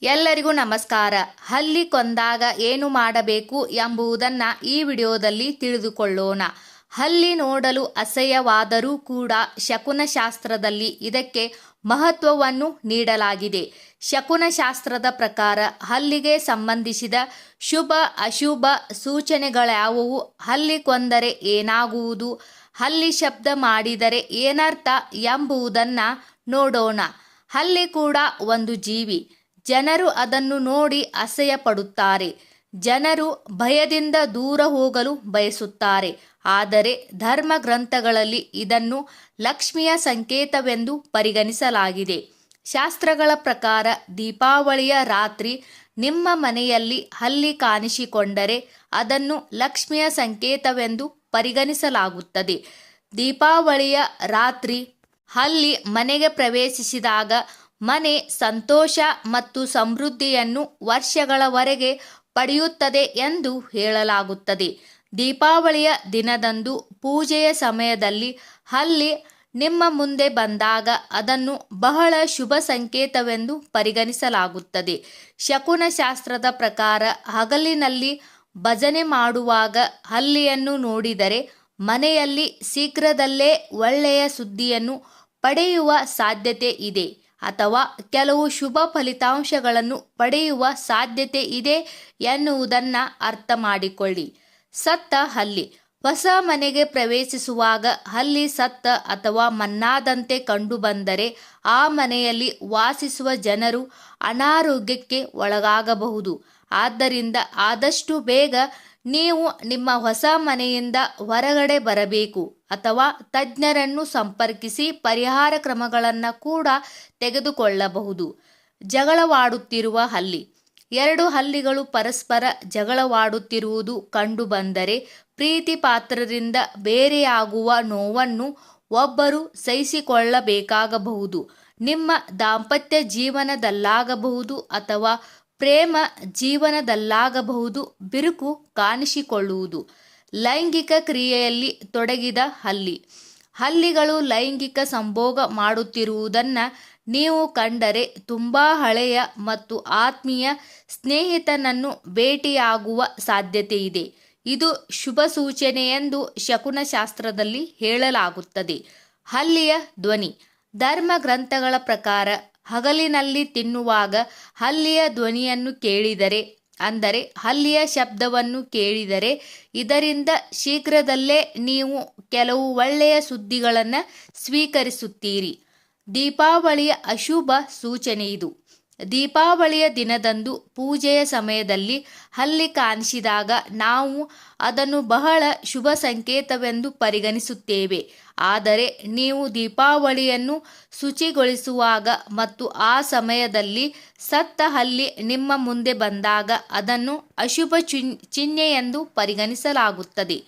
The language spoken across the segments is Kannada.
ಎಲ್ಲರಿಗೂ ನಮಸ್ಕಾರ. ಹಲ್ಲಿ ಕೊಂದಾಗ ಏನು ಮಾಡಬೇಕು ಎಂಬುದನ್ನು ಈ ವಿಡಿಯೋದಲ್ಲಿ ತಿಳಿದುಕೊಳ್ಳೋಣ. ಹಲ್ಲಿ ನೋಡಲು ಅಸಹ್ಯವಾದರೂ ಕೂಡ ಶಕುನಶಾಸ್ತ್ರದಲ್ಲಿ ಇದಕ್ಕೆ ಮಹತ್ವವನ್ನು ನೀಡಲಾಗಿದೆ. ಶಕುನಶಾಸ್ತ್ರದ ಪ್ರಕಾರ ಹಲ್ಲಿಗೆ ಸಂಬಂಧಿಸಿದ ಶುಭ ಅಶುಭ ಸೂಚನೆಗಳ್ಯಾವುವು, ಹಲ್ಲಿ ಕೊಂದರೆ ಏನಾಗುವುದು, ಹಲ್ಲಿ ಶಬ್ದ ಮಾಡಿದರೆ ಏನರ್ಥ ಎಂಬುದನ್ನು ನೋಡೋಣ. ಹಲ್ಲಿ ಕೂಡ ಒಂದು ಜೀವಿ. ಜನರು ಅದನ್ನು ನೋಡಿ ಅಸಹ್ಯ ಪಡುತ್ತಾರೆ. ಜನರು ಭಯದಿಂದ ದೂರ ಹೋಗಲು ಬಯಸುತ್ತಾರೆ. ಆದರೆ ಧರ್ಮ ಗ್ರಂಥಗಳಲ್ಲಿ ಇದನ್ನು ಲಕ್ಷ್ಮಿಯ ಸಂಕೇತವೆಂದು ಪರಿಗಣಿಸಲಾಗಿದೆ. ಶಾಸ್ತ್ರಗಳ ಪ್ರಕಾರ ದೀಪಾವಳಿಯ ರಾತ್ರಿ ನಿಮ್ಮ ಮನೆಯಲ್ಲಿ ಹಲ್ಲಿ ಕಾಣಿಸಿಕೊಂಡರೆ ಅದನ್ನು ಲಕ್ಷ್ಮಿಯ ಸಂಕೇತವೆಂದು ಪರಿಗಣಿಸಲಾಗುತ್ತದೆ. ದೀಪಾವಳಿಯ ರಾತ್ರಿ ಹಲ್ಲಿ ಮನೆಗೆ ಪ್ರವೇಶಿಸಿದಾಗ ಮನೆ ಸಂತೋಷ ಮತ್ತು ಸಮೃದ್ಧಿಯನ್ನು ವರ್ಷಗಳವರೆಗೆ ಪಡೆಯುತ್ತದೆ ಎಂದು ಹೇಳಲಾಗುತ್ತದೆ. ದೀಪಾವಳಿಯ ದಿನದಂದು ಪೂಜೆಯ ಸಮಯದಲ್ಲಿ ಹಲ್ಲಿ ನಿಮ್ಮ ಮುಂದೆ ಬಂದಾಗ ಅದನ್ನು ಬಹಳ ಶುಭ ಸಂಕೇತವೆಂದು ಪರಿಗಣಿಸಲಾಗುತ್ತದೆ. ಶಕುನಶಾಸ್ತ್ರದ ಪ್ರಕಾರ ಹಗಲಿನಲ್ಲಿ ಭಜನೆ ಮಾಡುವಾಗ ಹಲ್ಲಿಯನ್ನು ನೋಡಿದರೆ ಮನೆಯಲ್ಲಿ ಶೀಘ್ರದಲ್ಲೇ ಒಳ್ಳೆಯ ಸುದ್ದಿಯನ್ನು ಪಡೆಯುವ ಸಾಧ್ಯತೆ ಇದೆ ಅಥವಾ ಕೆಲವು ಶುಭ ಫಲಿತಾಂಶಗಳನ್ನು ಪಡೆಯುವ ಸಾಧ್ಯತೆ ಇದೆ ಎನ್ನುವುದನ್ನು ಅರ್ಥ ಮಾಡಿಕೊಳ್ಳಿ. ಸತ್ತ ಹಲ್ಲಿ. ಹೊಸ ಮನೆಗೆ ಪ್ರವೇಶಿಸುವಾಗ ಹಲ್ಲಿ ಸತ್ತ ಅಥವಾ ಮಣ್ಣಾದಂತೆ ಕಂಡುಬಂದರೆ ಆ ಮನೆಯಲ್ಲಿ ವಾಸಿಸುವ ಜನರು ಅನಾರೋಗ್ಯಕ್ಕೆ ಒಳಗಾಗಬಹುದು. ಆದ್ದರಿಂದ ಆದಷ್ಟು ಬೇಗ ನೀವು ನಿಮ್ಮ ಹೊಸ ಮನೆಯಿಂದ ಹೊರಗಡೆ ಬರಬೇಕು ಅಥವಾ ತಜ್ಞರನ್ನು ಸಂಪರ್ಕಿಸಿ ಪರಿಹಾರ ಕ್ರಮಗಳನ್ನು ಕೂಡ ತೆಗೆದುಕೊಳ್ಳಬಹುದು. ಜಗಳವಾಡುತ್ತಿರುವ ಹಲ್ಲಿ. ಎರಡು ಹಲ್ಲಿಗಳು ಪರಸ್ಪರ ಜಗಳವಾಡುತ್ತಿರುವುದು ಕಂಡುಬಂದರೆ ಪ್ರೀತಿ ಪಾತ್ರರಿಂದ ಬೇರೆಯಾಗುವ ನೋವನ್ನು ಒಬ್ಬರು ಸಹಿಸಿಕೊಳ್ಳಬೇಕಾಗಬಹುದು. ನಿಮ್ಮ ದಾಂಪತ್ಯ ಜೀವನದಲ್ಲಾಗಬಹುದು ಅಥವಾ ಪ್ರೇಮ ಜೀವನದಲ್ಲಾಗಬಹುದು ಬಿರುಕು ಕಾಣಿಸಿಕೊಳ್ಳುವುದು. ಲೈಂಗಿಕ ಕ್ರಿಯೆಯಲ್ಲಿ ತೊಡಗಿದ ಹಲ್ಲಿ. ಹಲ್ಲಿಗಳು ಲೈಂಗಿಕ ಸಂಭೋಗ ಮಾಡುತ್ತಿರುವುದನ್ನು ನೀವು ಕಂಡರೆ ತುಂಬ ಹಳೆಯ ಮತ್ತು ಆತ್ಮೀಯ ಸ್ನೇಹಿತನನ್ನು ಭೇಟಿಯಾಗುವ ಸಾಧ್ಯತೆ ಇದೆ. ಇದು ಶುಭ ಸೂಚನೆ ಎಂದು ಶಕುನಶಾಸ್ತ್ರದಲ್ಲಿ ಹೇಳಲಾಗುತ್ತದೆ. ಹಲ್ಲಿಯ ಧ್ವನಿ. ಧರ್ಮ ಗ್ರಂಥಗಳ ಪ್ರಕಾರ ಹಗಲಿನಲ್ಲಿ ತಿನ್ನುವಾಗ ಹಲ್ಲಿಯ ಧ್ವನಿಯನ್ನು ಕೇಳಿದರೆ, ಅಂದರೆ ಹಲ್ಲಿಯ ಶಬ್ದವನ್ನು ಕೇಳಿದರೆ, ಇದರಿಂದ ಶೀಘ್ರದಲ್ಲೇ ನೀವು ಕೆಲವು ಒಳ್ಳೆಯ ಸುದ್ದಿಗಳನ್ನು ಸ್ವೀಕರಿಸುತ್ತೀರಿ. ದೀಪಾವಳಿಯ ಅಶುಭ ಸೂಚನೆ ಇದು. ದೀಪಾವಳಿಯ ದಿನದಂದು ಪೂಜೆಯ ಸಮಯದಲ್ಲಿ ಹಲ್ಲಿ ಕಾಣಿಸಿದಾಗ ನಾವು ಅದನ್ನು ಬಹಳ ಶುಭ ಸಂಕೇತವೆಂದು ಪರಿಗಣಿಸುತ್ತೇವೆ. ಆದರೆ ನೀವು ದೀಪಾವಳಿಯನ್ನು ಶುಚಿಗೊಳಿಸುವಾಗ ಮತ್ತು ಆ ಸಮಯದಲ್ಲಿ ಸತ್ತ ಹಲ್ಲಿ ನಿಮ್ಮ ಮುಂದೆ ಬಂದಾಗ ಅದನ್ನು ಅಶುಭ ಚಿಹ್ನೆ ಎಂದು ಪರಿಗಣಿಸಲಾಗುತ್ತದೆ.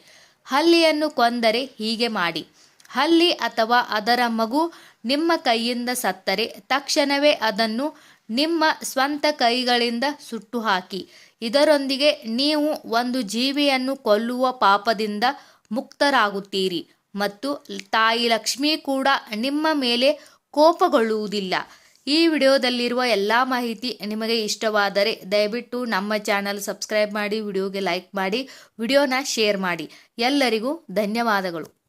ಹಲ್ಲಿಯನ್ನು ಕೊಂದರೆ ಹೀಗೆ ಮಾಡಿ. ಹಲ್ಲಿ ಅಥವಾ ಅದರ ಮಗು ನಿಮ್ಮ ಕೈಯಿಂದ ಸತ್ತರೆ ತಕ್ಷಣವೇ ಅದನ್ನು ನಿಮ್ಮ ಸ್ವಂತ ಕೈಗಳಿಂದ ಸುಟ್ಟು ಹಾಕಿ. ಇದರೊಂದಿಗೆ ನೀವು ಒಂದು ಜೀವಿಯನ್ನು ಕೊಲ್ಲುವ ಪಾಪದಿಂದ ಮುಕ್ತರಾಗುತ್ತೀರಿ ಮತ್ತು ತಾಯಿ ಲಕ್ಷ್ಮಿ ಕೂಡ ನಿಮ್ಮ ಮೇಲೆ ಕೋಪಗೊಳ್ಳುವುದಿಲ್ಲ. ಈ ವಿಡಿಯೋದಲ್ಲಿರುವ ಎಲ್ಲ ಮಾಹಿತಿ ನಿಮಗೆ ಇಷ್ಟವಾದರೆ ದಯವಿಟ್ಟು ನಮ್ಮ ಚಾನಲ್ ಸಬ್ಸ್ಕ್ರೈಬ್ ಮಾಡಿ, ವಿಡಿಯೋಗೆ ಲೈಕ್ ಮಾಡಿ, ವಿಡಿಯೋನ ಶೇರ್ ಮಾಡಿ. ಎಲ್ಲರಿಗೂ ಧನ್ಯವಾದಗಳು.